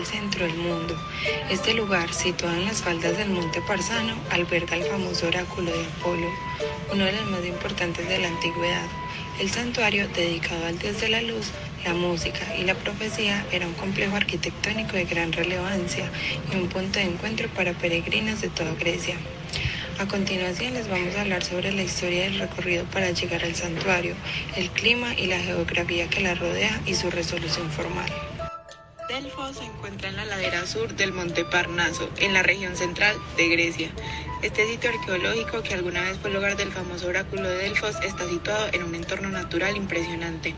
centro del mundo. Este lugar, situado en las faldas del monte Parsano, alberga el famoso oráculo de Apolo, uno de los más importantes de la antigüedad. El santuario, dedicado al dios de la luz, la música y la profecía, era un complejo arquitectónico de gran relevancia y un punto de encuentro para peregrinos de toda Grecia. A continuación les vamos a hablar sobre la historia del recorrido para llegar al santuario, el clima y la geografía que la rodea y su resolución formal. Delfos se encuentra en la ladera sur del monte Parnaso, en la región central de Grecia. Este sitio arqueológico, que alguna vez fue el hogar del famoso oráculo de Delfos, está situado en un entorno natural impresionante.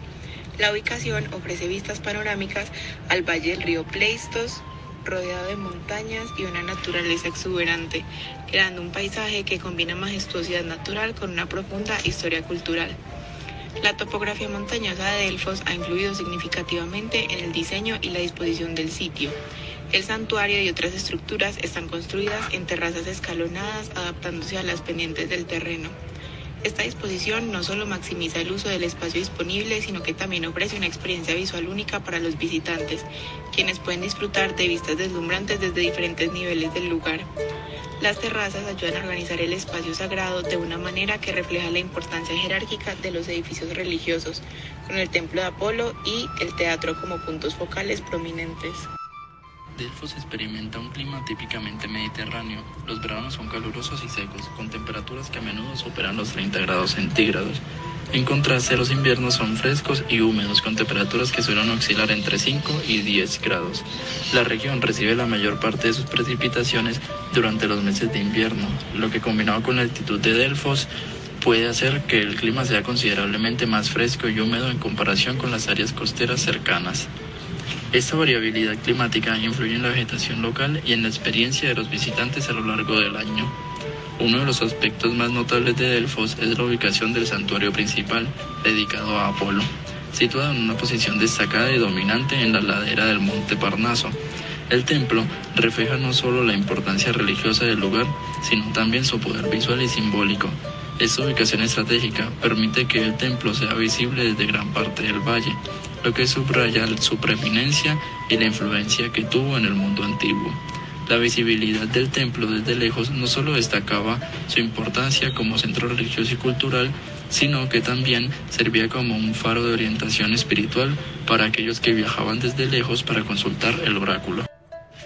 La ubicación ofrece vistas panorámicas al valle del río Pleistos, rodeado de montañas y una naturaleza exuberante, creando un paisaje que combina majestuosidad natural con una profunda historia cultural. La topografía montañosa de Delfos ha influido significativamente en el diseño y la disposición del sitio. El santuario y otras estructuras están construidas en terrazas escalonadas, adaptándose a las pendientes del terreno. Esta disposición no solo maximiza el uso del espacio disponible, sino que también ofrece una experiencia visual única para los visitantes, quienes pueden disfrutar de vistas deslumbrantes desde diferentes niveles del lugar. Las terrazas ayudan a organizar el espacio sagrado de una manera que refleja la importancia jerárquica de los edificios religiosos, con el templo de Apolo y el teatro como puntos focales prominentes. Delfos experimenta un clima típicamente mediterráneo. Los veranos son calurosos y secos, con temperaturas que a menudo superan los 30 grados centígrados. En contraste, los inviernos son frescos y húmedos, con temperaturas que suelen oscilar entre 5 y 10 grados. La región recibe la mayor parte de sus precipitaciones durante los meses de invierno, lo que, combinado con la altitud de Delfos, puede hacer que el clima sea considerablemente más fresco y húmedo en comparación con las áreas costeras cercanas. Esta variabilidad climática influye en la vegetación local y en la experiencia de los visitantes a lo largo del año. Uno de los aspectos más notables de Delfos es la ubicación del santuario principal, dedicado a Apolo, situado en una posición destacada y dominante en la ladera del monte Parnaso. El templo refleja no solo la importancia religiosa del lugar, sino también su poder visual y simbólico. Esta ubicación estratégica permite que el templo sea visible desde gran parte del valle, lo que subraya su preeminencia y la influencia que tuvo en el mundo antiguo. La visibilidad del templo desde lejos no solo destacaba su importancia como centro religioso y cultural, sino que también servía como un faro de orientación espiritual para aquellos que viajaban desde lejos para consultar el oráculo.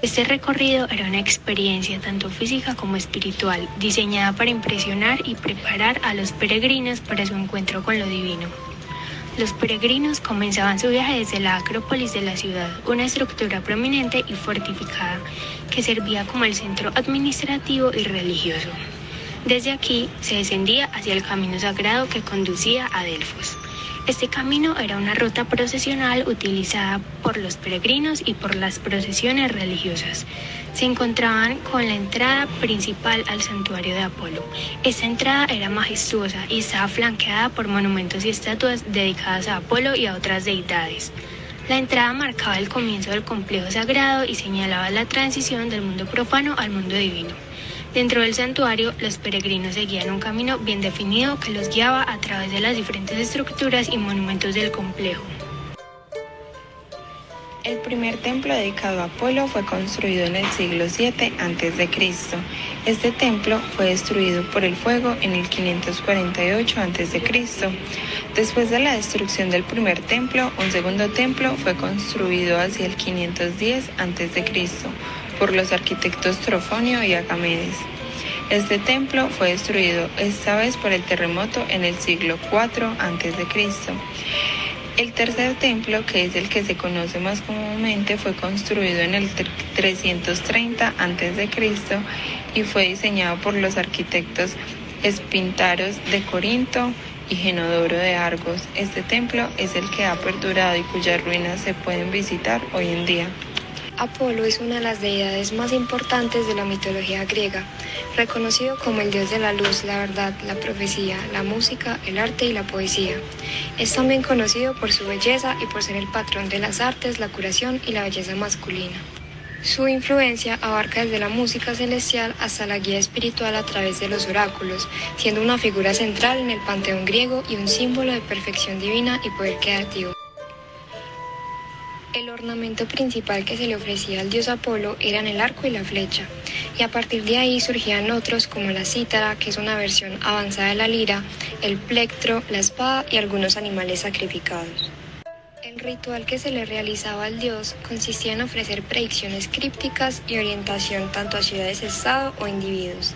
Este recorrido era una experiencia tanto física como espiritual, diseñada para impresionar y preparar a los peregrinos para su encuentro con lo divino. Los peregrinos comenzaban su viaje desde la Acrópolis de la ciudad, una estructura prominente y fortificada que servía como el centro administrativo y religioso. Desde aquí se descendía hacia el camino sagrado que conducía a Delfos. Este camino era una ruta procesional utilizada por los peregrinos y por las procesiones religiosas. Se encontraban con la entrada principal al santuario de Apolo. Esta entrada era majestuosa y estaba flanqueada por monumentos y estatuas dedicadas a Apolo y a otras deidades. La entrada marcaba el comienzo del complejo sagrado y señalaba la transición del mundo profano al mundo divino. Dentro del santuario, los peregrinos seguían un camino bien definido que los guiaba a través de las diferentes estructuras y monumentos del complejo. El primer templo dedicado a Apolo fue construido en el siglo VII a.C. Este templo fue destruido por el fuego en el 548 a.C. Después de la destrucción del primer templo, un segundo templo fue construido hacia el 510 a.C. por los arquitectos Trofonio y Agamedes. Este templo fue destruido esta vez por el terremoto en el siglo IV a.C. El tercer templo, que es el que se conoce más comúnmente, fue construido en el 330 a.C. y fue diseñado por los arquitectos Espintaros de Corinto y Genodoro de Argos. Este templo es el que ha perdurado y cuyas ruinas se pueden visitar hoy en día. Apolo es una de las deidades más importantes de la mitología griega, reconocido como el dios de la luz, la verdad, la profecía, la música, el arte y la poesía. Es también conocido por su belleza y por ser el patrón de las artes, la curación y la belleza masculina. Su influencia abarca desde la música celestial hasta la guía espiritual a través de los oráculos, siendo una figura central en el panteón griego y un símbolo de perfección divina y poder creativo. El ornamento principal que se le ofrecía al dios Apolo eran el arco y la flecha, y a partir de ahí surgían otros como la cítara, que es una versión avanzada de la lira, el plectro, la espada y algunos animales sacrificados. El ritual que se le realizaba al dios consistía en ofrecer predicciones crípticas y orientación tanto a ciudades-estado o individuos.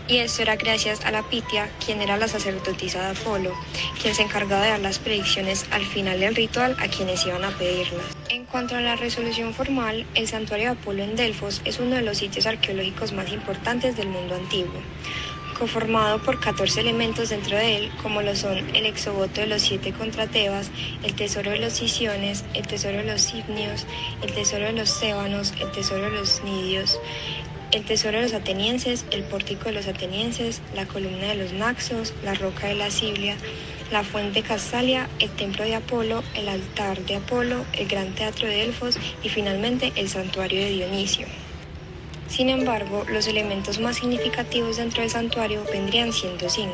Y esto era gracias a la Pitia, quien era la sacerdotisa de Apolo, quien se encargaba de dar las predicciones al final del ritual a quienes iban a pedirlas. En cuanto a la resolución formal, el santuario de Apolo en Delfos es uno de los sitios arqueológicos más importantes del mundo antiguo, conformado por 14 elementos dentro de él, como lo son el exovoto de los 7 contra Tebas, el tesoro de los Siciones, el tesoro de los Sifnios, el tesoro de los Tébanos, el tesoro de los Nidios, el tesoro de los atenienses, el pórtico de los atenienses, la columna de los Naxos, la roca de la Siblia, la fuente Castalia, el templo de Apolo, el altar de Apolo, el gran teatro de Delfos y finalmente el santuario de Dionisio. Sin embargo, los elementos más significativos dentro del santuario vendrían siendo 5.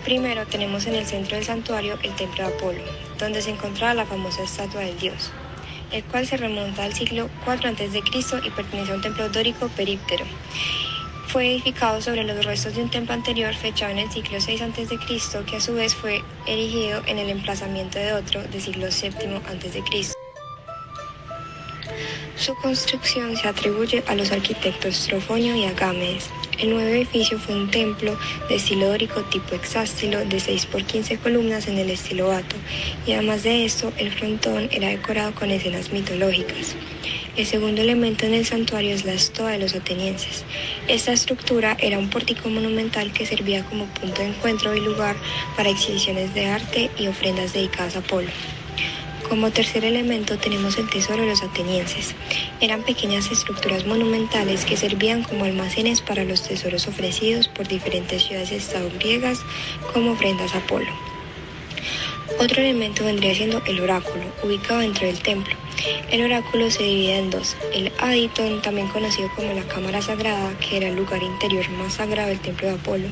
Primero tenemos en el centro del santuario el templo de Apolo, donde se encontraba la famosa estatua del dios, el cual se remonta al siglo IV a.C. y pertenece a un templo dórico períptero. Fue edificado sobre los restos de un templo anterior fechado en el siglo VI a.C., que a su vez fue erigido en el emplazamiento de otro del siglo VII a.C. Su construcción se atribuye a los arquitectos Trofonio y Agámedes. El nuevo edificio fue un templo de estilo dórico tipo hexástilo de 6 por 15 columnas en el estilo Bato, y además de esto, el frontón era decorado con escenas mitológicas. El segundo elemento en el santuario es la estoa de los atenienses. Esta estructura era un pórtico monumental que servía como punto de encuentro y lugar para exhibiciones de arte y ofrendas dedicadas a Apolo. Como tercer elemento tenemos el tesoro de los atenienses. Eran pequeñas estructuras monumentales que servían como almacenes para los tesoros ofrecidos por diferentes ciudades-estado griegas como ofrendas a Apolo. Otro elemento vendría siendo el oráculo, ubicado dentro del templo. El oráculo se divide en 2, el Aditon, también conocido como la cámara sagrada, que era el lugar interior más sagrado del templo de Apolo.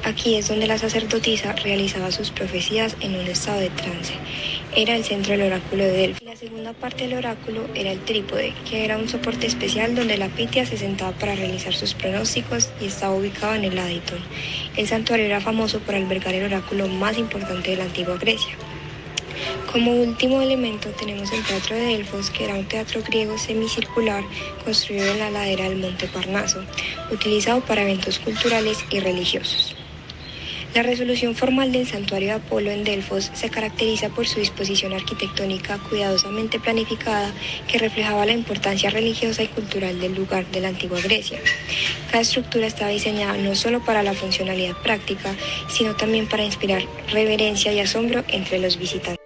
Aquí es donde la sacerdotisa realizaba sus profecías en un estado de trance. Era el centro del oráculo de Delfos. La segunda parte del oráculo era el trípode, que era un soporte especial donde la Pitia se sentaba para realizar sus pronósticos y estaba ubicado en el Aditon. El santuario era famoso por albergar el oráculo más importante de la antigua Grecia. Como último elemento tenemos el teatro de Delfos, que era un teatro griego semicircular construido en la ladera del monte Parnaso, utilizado para eventos culturales y religiosos. La resolución formal del santuario de Apolo en Delfos se caracteriza por su disposición arquitectónica cuidadosamente planificada que reflejaba la importancia religiosa y cultural del lugar de la antigua Grecia. Cada estructura estaba diseñada no solo para la funcionalidad práctica, sino también para inspirar reverencia y asombro entre los visitantes.